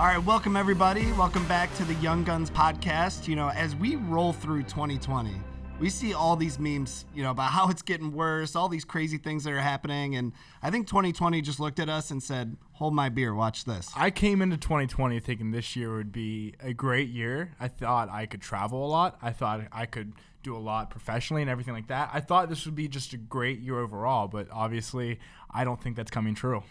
All right, welcome everybody. Welcome back to the Young Guns podcast. You know, as we roll through 2020, we see all these memes, about how it's getting worse, all these crazy things that are happening. And I think 2020 just looked at us and said, hold my beer, watch this. I came into 2020 thinking this year would be a great year. I thought I could travel a lot. I thought I could do a lot professionally and everything like that. I thought this would be just a great year overall, but obviously I don't think that's coming true.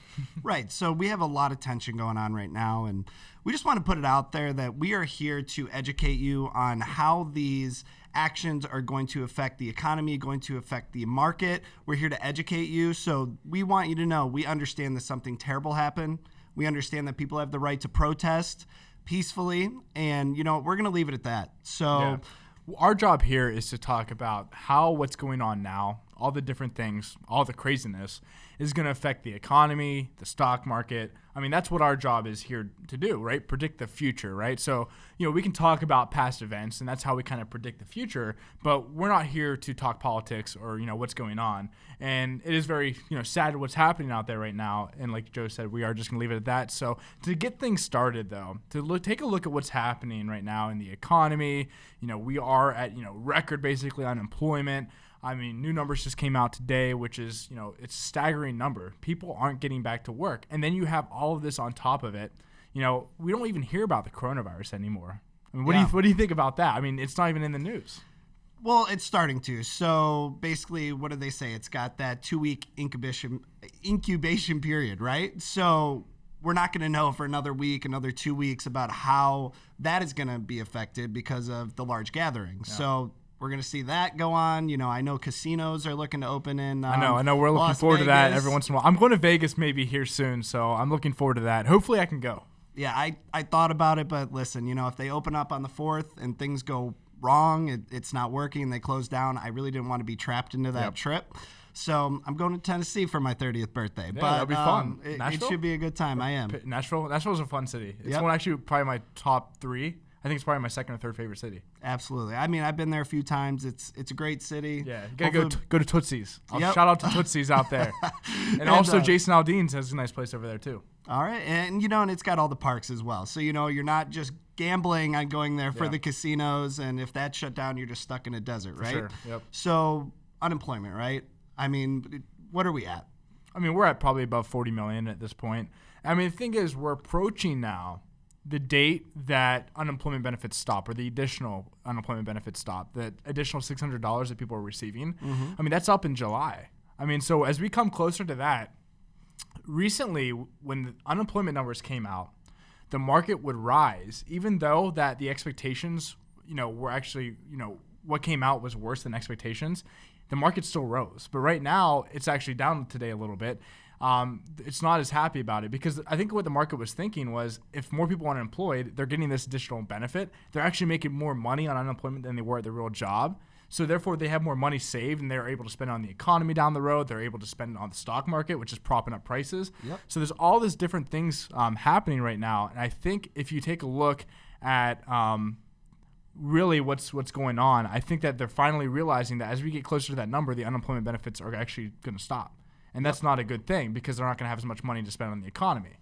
Right. So we have a lot of tension going on right now, and we just want to put it out there that we are here to educate you on how these actions are going to affect the economy, going to affect the market. We're here to educate you. So we want you to know we understand that something terrible happened. We understand that people have the right to protest peacefully, and we're going to leave it at that. So yeah. Our job here is to talk about how what's going on now, all the different things, all the craziness is going to affect the economy, the stock market. I mean, that's what our job is here to do, right? Predict the future, right? So, we can talk about past events, and that's how we kind of predict the future, but we're not here to talk politics or, what's going on. And it is very, sad what's happening out there right now. And like Joe said, we are just going to leave it at that. So to get things started, though, take a look at what's happening right now in the economy. We are at, record basically unemployment. I mean, new numbers just came out today, which is, it's a staggering number. People aren't getting back to work. And then you have all of this on top of it. We don't even hear about the coronavirus anymore. I mean, what do you think about that? I mean, it's not even in the news. Well, it's starting to. So basically, what do they say? It's got that 2-week incubation period, right? So we're not going to know for another week, another 2 weeks about how that is going to be affected because of the large gathering. Yeah. So we're going to see that go on. I know casinos are looking to open in I know. We're looking Las forward Vegas. to that every once in a while. I'm going to Vegas maybe here soon, so I'm looking forward to that. Hopefully I can go. Yeah, I thought about it, but listen, if they open up on the 4th and things go wrong, it's not working, they close down, I really didn't want to be trapped into that trip. So I'm going to Tennessee for my 30th birthday. Yeah, but that'll be fun. It should be a good time. I am. Nashville's a fun city. It's probably my top 3. I think it's probably my second or third favorite city. Absolutely. I mean, I've been there a few times. It's a great city. Yeah, you gotta go to Tootsie's. Shout out to Tootsie's out there. and also Jason Aldean's has a nice place over there too. All right, and and it's got all the parks as well. So you're not just gambling on going there for the casinos, and if that's shut down, you're just stuck in a desert, right? Sure. Yep. So unemployment, right? I mean, what are we at? I mean, we're at probably above 40 million at this point. I mean, the thing is, we're approaching now the date that unemployment benefits stop, or the additional unemployment benefits stop, that additional $600 that people are receiving. Mm-hmm. I mean, that's up in July. I mean, so as we come closer to that, recently when the unemployment numbers came out, the market would rise, even though that the expectations, were actually, what came out was worse than expectations. The market still rose. But right now, it's actually down today a little bit. It's not as happy about it, because I think what the market was thinking was, if more people are unemployed, they're getting this additional benefit. They're actually making more money on unemployment than they were at their real job. So therefore, they have more money saved, and they're able to spend on the economy down the road. They're able to spend on the stock market, which is propping up prices. Yep. So there's all these different things happening right now. And I think if you take a look at really what's going on, I think that they're finally realizing that as we get closer to that number, the unemployment benefits are actually going to stop. And that's not a good thing, because they're not going to have as much money to spend on the economy.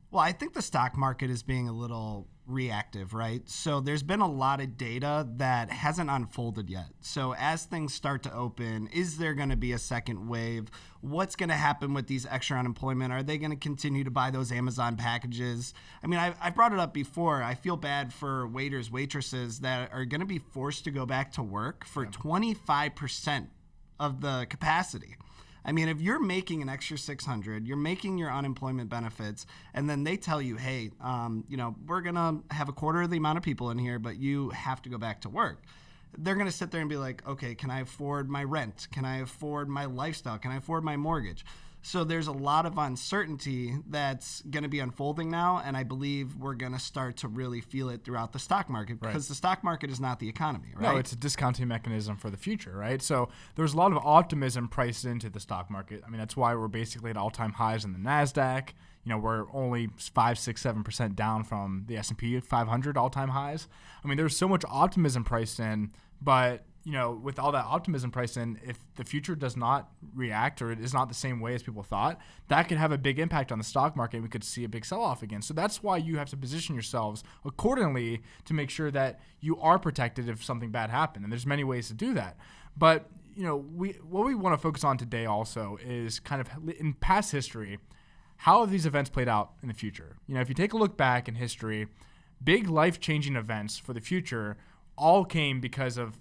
Well, I think the stock market is being a little reactive, right? So there's been a lot of data that hasn't unfolded yet. So as things start to open, is there going to be a second wave? What's going to happen with these extra unemployment? Are they going to continue to buy those Amazon packages? I mean, I brought it up before. I feel bad for waiters, waitresses that are going to be forced to go back to work for 25% of the capacity. I mean, if you're making an extra $600, you're making your unemployment benefits, and then they tell you, hey, we're going to have a quarter of the amount of people in here, but you have to go back to work. They're going to sit there and be like, okay, can I afford my rent? Can I afford my lifestyle? Can I afford my mortgage? So there's a lot of uncertainty that's going to be unfolding now, and I believe we're going to start to really feel it throughout the stock market, because the stock market is not the economy, right? No, it's a discounting mechanism for the future, right? So there's a lot of optimism priced into the stock market. I mean, that's why we're basically at all-time highs in the NASDAQ. We're only 5, 6, 7% down from the S&P 500 all-time highs. I mean, there's so much optimism priced in, but with all that optimism priced in, if the future does not react or it is not the same way as people thought, that could have a big impact on the stock market. We could see a big sell-off again. So that's why you have to position yourselves accordingly to make sure that you are protected if something bad happened. And there's many ways to do that. But, what we want to focus on today also is kind of in past history, how have these events played out in the future? If you take a look back in history, big life-changing events for the future all came because of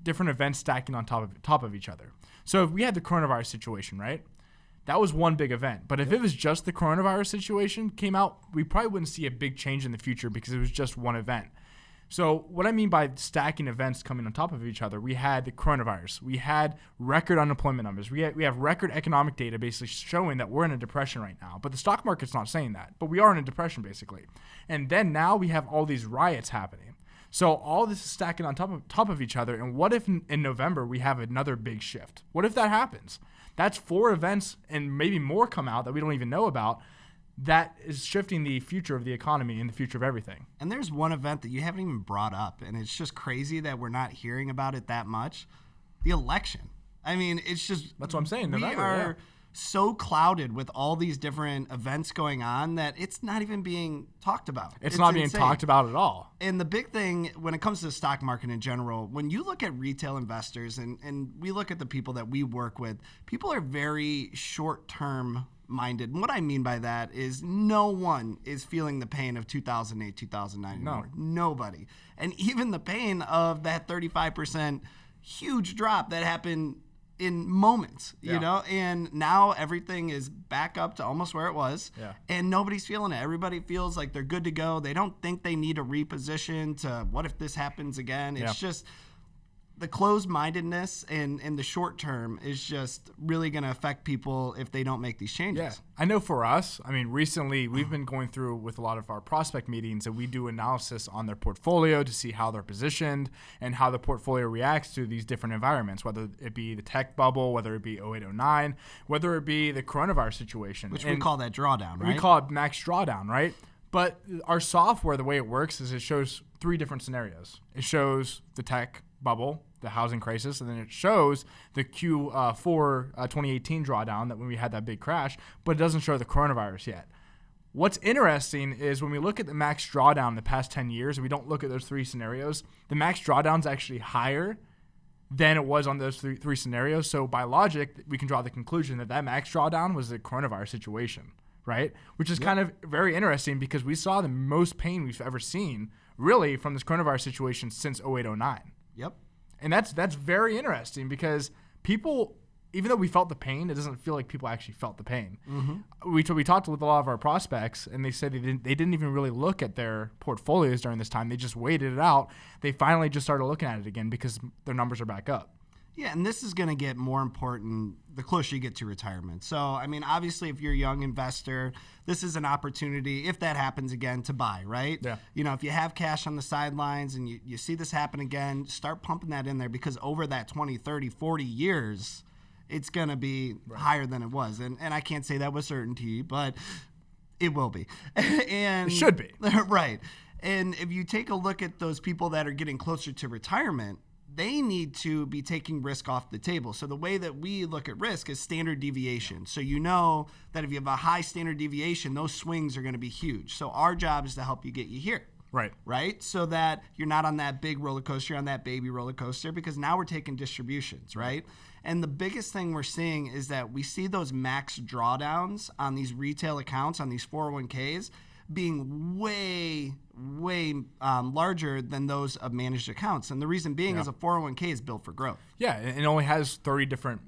different events stacking on top of each other. So if we had the coronavirus situation, right? That was one big event. But if it was just the coronavirus situation came out, we probably wouldn't see a big change in the future because it was just one event. So what I mean by stacking events coming on top of each other, we had the coronavirus. We had record unemployment numbers. We have record economic data basically showing that we're in a depression right now. But the stock market's not saying that. But we are in a depression basically. And then now we have all these riots happening. So all this is stacking on top of each other. And what if in November we have another big shift? What if that happens? That's 4 events and maybe more come out that we don't even know about that is shifting the future of the economy and the future of everything. And there's one event that you haven't even brought up, and it's just crazy that we're not hearing about it that much. The election. I mean, it's just... That's what I'm saying. We November, are so clouded with all these different events going on that it's not even being talked about. It's not being talked about at all. And the big thing when it comes to the stock market in general, when you look at retail investors and we look at the people that we work with, people are very short-term minded. And what I mean by that is no one is feeling the pain of 2008, 2009 anymore. Nobody. And even the pain of that 35% huge drop that happened in moments, and now everything is back up to almost where it was, and nobody's feeling it. Everybody feels like they're good to go. They don't think they need a reposition to what if this happens again. It's just the closed-mindedness and the short term is just really going to affect people if they don't make these changes. Yeah, I know for us, recently we've been going through with a lot of our prospect meetings and we do analysis on their portfolio to see how they're positioned and how the portfolio reacts to these different environments, whether it be the tech bubble, whether it be 0809, whether it be the coronavirus situation. Which we call that drawdown, right? We call it max drawdown, right? But our software, the way it works is it shows 3 different scenarios. It shows the tech bubble, the housing crisis, and then it shows the Q4 2018 drawdown that when we had that big crash, but it doesn't show the coronavirus yet. What's interesting is when we look at the max drawdown in the past 10 years and we don't look at those 3 scenarios, the max drawdown is actually higher than it was on those three scenarios. So by logic, we can draw the conclusion that max drawdown was the coronavirus situation, right? Which is kind of very interesting because we saw the most pain we've ever seen really from this coronavirus situation since 0809. Yep. And that's very interesting because people, even though we felt the pain, it doesn't feel like people actually felt the pain. Mm-hmm. We talked with a lot of our prospects, and they said they didn't even really look at their portfolios during this time. They just waited it out. They finally just started looking at it again because their numbers are back up. Yeah, and this is going to get more important the closer you get to retirement. So, obviously, if you're a young investor, this is an opportunity, if that happens again, to buy, right? Yeah. If you have cash on the sidelines and you see this happen again, start pumping that in there because over that 20, 30, 40 years, it's going to be higher than it was. And I can't say that with certainty, but it will be. And it should be. Right. And if you take a look at those people that are getting closer to retirement, they need to be taking risk off the table. So the way that we look at risk is standard deviation. So you know that if you have a high standard deviation, those swings are going to be huge. So our job is to help you get you here. Right? So that you're not on that big roller coaster, you're on that baby roller coaster, because now we're taking distributions, right? And the biggest thing we're seeing is that we see those max drawdowns on these retail accounts, on these 401ks, being way larger than those of managed accounts. And the reason being is a 401k is built for growth. Yeah, and it only has 30 different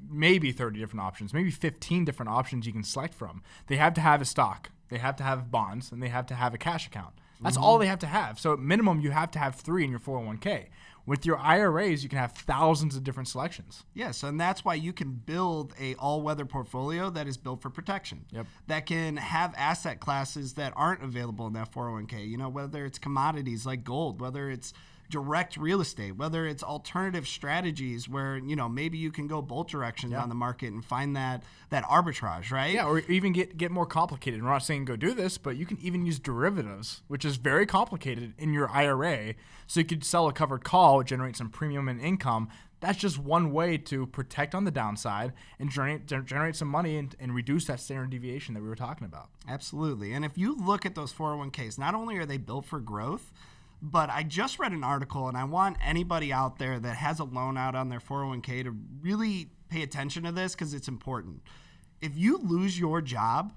options, maybe 15 different options you can select from. They have to have a stock, they have to have bonds, and they have to have a cash account. That's all they have to have. So at minimum, you have to have 3 in your 401k. With your IRAs, you can have thousands of different selections. Yes, and that's why you can build a all-weather portfolio that is built for protection. Yep. That can have asset classes that aren't available in that 401k. Whether it's commodities like gold, whether it's direct real estate, whether it's alternative strategies where, maybe you can go both directions on the market and find that arbitrage, right? Yeah, or even get more complicated. We're not saying go do this, but you can even use derivatives, which is very complicated in your IRA. So you could sell a covered call, generate some premium and income. That's just one way to protect on the downside and generate some money and reduce that standard deviation that we were talking about. Absolutely. And if you look at those 401ks, not only are they built for growth, but I just read an article, and I want anybody out there that has a loan out on their 401k to really pay attention to this because it's important. If you lose your job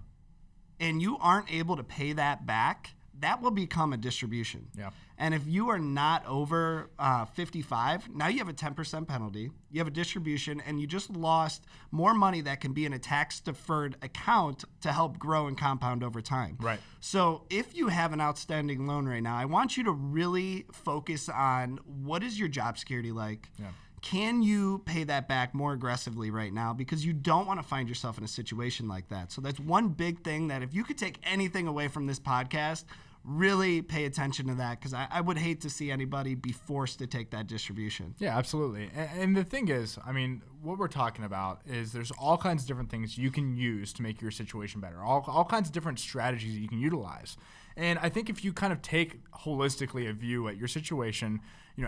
and you aren't able to pay that back, that will become a distribution. Yeah. And if you are not over 55, now you have a 10% penalty, you have a distribution, and you just lost more money that can be in a tax-deferred account to help grow and compound over time. Right. So if you have an outstanding loan right now, I want you to really focus on what is your job security like? Yeah. Can you pay that back more aggressively right now? Because you don't want to find yourself in a situation like that. So that's one big thing that if you could take anything away from this podcast, really pay attention to that, because I would hate to see anybody be forced to take that distribution. Yeah, absolutely. And the thing is, I mean, what we're talking about is there's all kinds of different things you can use to make your situation better, all kinds of different strategies that you can utilize. And I think if you kind of take holistically a view at your situation,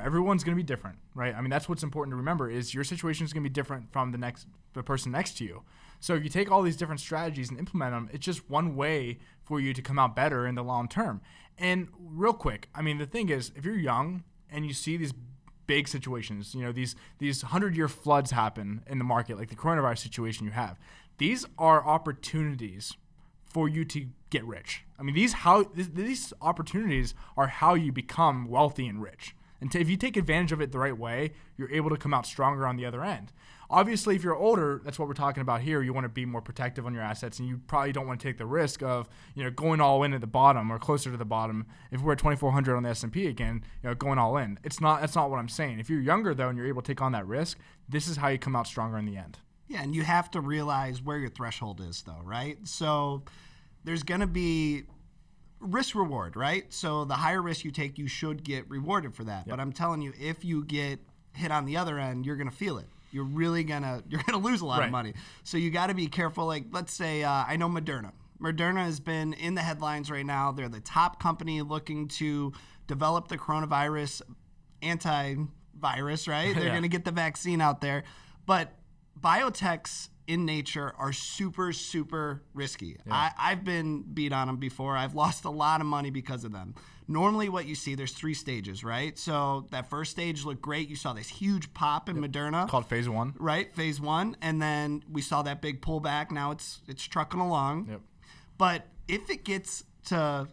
everyone's going to be different, right? I mean, that's what's important to remember is your situation is going to be different from the person next to you. So if you take all these different strategies and implement them, it's just one way for you to come out better in the long term. And real quick, I mean, the thing is, if you're young and you see these big situations, these 100-year floods happen in the market, like the coronavirus situation you have, these are opportunities for you to get rich. I mean, these opportunities are how you become wealthy and rich. And if you take advantage of it the right way, you're able to come out stronger on the other end. Obviously, if you're older, that's what we're talking about here. You want to be more protective on your assets, and you probably don't want to take the risk of going all in at the bottom or closer to the bottom. If we're at 2,400 on the S&P again, going all in. That's not what I'm saying. If you're younger though and you're able to take on that risk, this is how you come out stronger in the end. Yeah, and you have to realize where your threshold is though, right? So there's going to be risk reward, right? So the higher risk you take, you should get rewarded for that. Yep. But I'm telling you, if you get hit on the other end, you're going to feel it. You're gonna lose a lot of money. So you got to be careful. Like, let's say I know Moderna. Moderna has been in the headlines right now. They're the top company looking to develop the coronavirus antivirus, right? They're going to get the vaccine out there. But biotechs in nature are super, super risky. Yeah. I've been beat on them before. I've lost a lot of money because of them. Normally what you see, there's 3 stages, right? So that first stage looked great. You saw this huge pop in Moderna. It's called phase 1. Right, phase 1. And then we saw that big pullback. Now it's trucking along. Yep. But if it gets to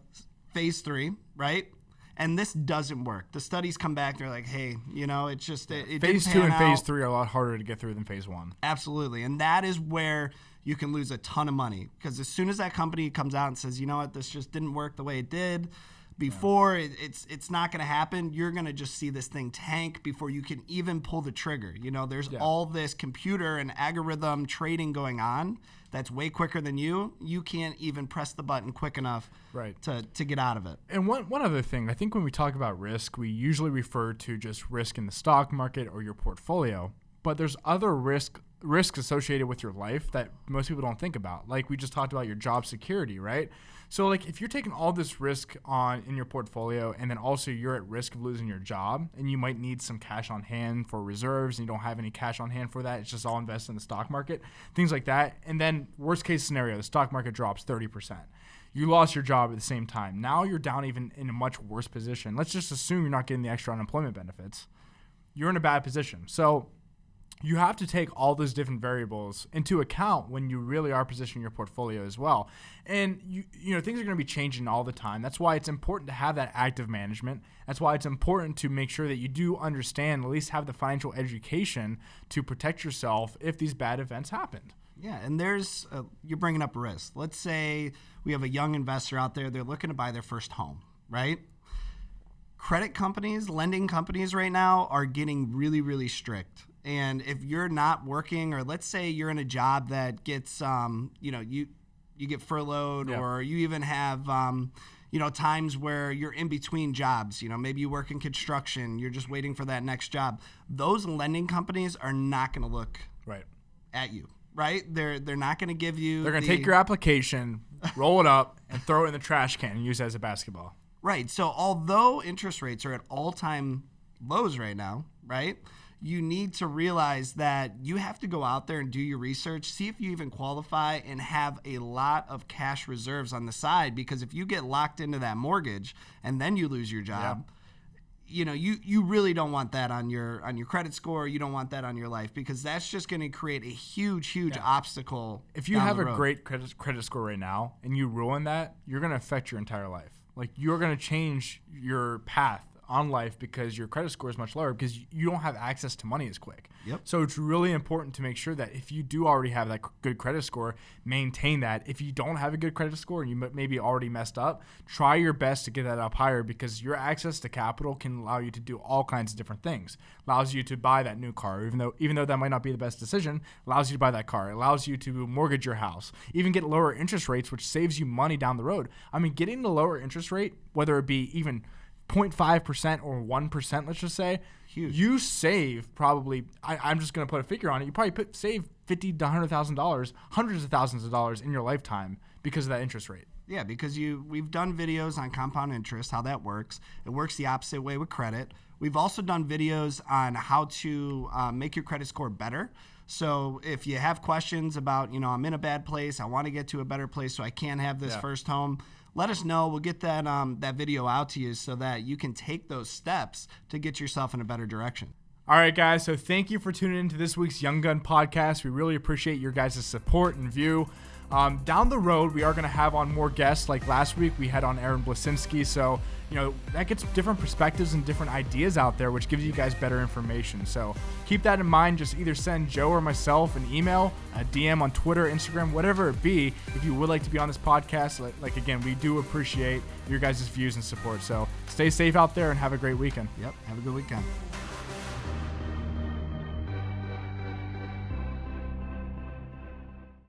phase 3, right? And this doesn't work. The studies come back. They're like, hey, it's just it phase didn't 2 pan and phase out. 3 are a lot harder to get through than phase 1. Absolutely. And that is where you can lose a ton of money, because as soon as that company comes out and says, you know what, this just didn't work the way it did before, it's not going to happen, you're going to just see this thing tank before you can even pull the trigger. There's all this computer and algorithm trading going on that's way quicker than you. You can't even press the button quick enough to get out of it. And one other thing, I think when we talk about risk, we usually refer to just risk in the stock market or your portfolio, but there's other risks associated with your life that most people don't think about. Like we just talked about your job security, right? So like if you're taking all this risk on in your portfolio and then also you're at risk of losing your job and you might need some cash on hand for reserves and you don't have any cash on hand for that, it's just all invested in the stock market, things like that. And then worst case scenario, the stock market drops 30%. You lost your job at the same time. Now you're down even in a much worse position. Let's just assume you're not getting the extra unemployment benefits. You're in a bad position. So you have to take all those different variables into account when you really are positioning your portfolio as well. And things are going to be changing all the time. That's why it's important to have that active management. That's why it's important to make sure that you do understand, at least have the financial education to protect yourself if these bad events happened. Yeah, and you're bringing up risk. Let's say we have a young investor out there. They're looking to buy their first home, right? Credit companies, lending companies right now are getting really, really strict. And if you're not working, or let's say you're in a job that gets, you get furloughed, or you even have, times where you're in between jobs, maybe you work in construction, you're just waiting for that next job. Those lending companies are not going to look Right. at you, right? They're not going to give you. They're going to take your application, roll it up, and throw it in the trash can and use it as a basketball. Right. So although interest rates are at all-time lows right now, right, you need to realize that you have to go out there and do your research, see if you even qualify, and have a lot of cash reserves on the side, because if you get locked into that mortgage and then you lose your job, you really don't want that on your credit score. You don't want that on your life, because that's just going to create a huge obstacle. If you have a great credit score right now and you ruin that, you're going to affect your entire life. Like, you're going to change your path on life because your credit score is much lower, because you don't have access to money as quick. Yep. So it's really important to make sure that if you do already have that good credit score, maintain that. If you don't have a good credit score and you maybe already messed up, try your best to get that up higher, because your access to capital can allow you to do all kinds of different things. Allows you to buy that new car, even though that might not be the best decision, allows you to buy that car. It allows you to mortgage your house, even get lower interest rates, which saves you money down the road. I mean, getting the lower interest rate, whether it be even 0.5% or 1%, let's just say, huge. You save probably, I'm just going to put a figure on it, you probably save $50,000 to $100,000, hundreds of thousands of dollars in your lifetime because of that interest rate. Yeah, because we've done videos on compound interest, how that works. It works the opposite way with credit. We've also done videos on how to make your credit score better. So if you have questions about, I'm in a bad place, I want to get to a better place so I can have this first home, let us know. We'll get that video out to you so that you can take those steps to get yourself in a better direction. All right, guys. So thank you for tuning into this week's Young Gun podcast. We really appreciate your guys' support and view. Down the road, we are going to have on more guests. Like last week, we had on Aaron Blasinski. So, that gets different perspectives and different ideas out there, which gives you guys better information. So keep that in mind. Just either send Joe or myself an email, a DM on Twitter, Instagram, whatever it be, if you would like to be on this podcast. Like again, we do appreciate your guys' views and support. So stay safe out there and have a great weekend. Yep. Have a good weekend.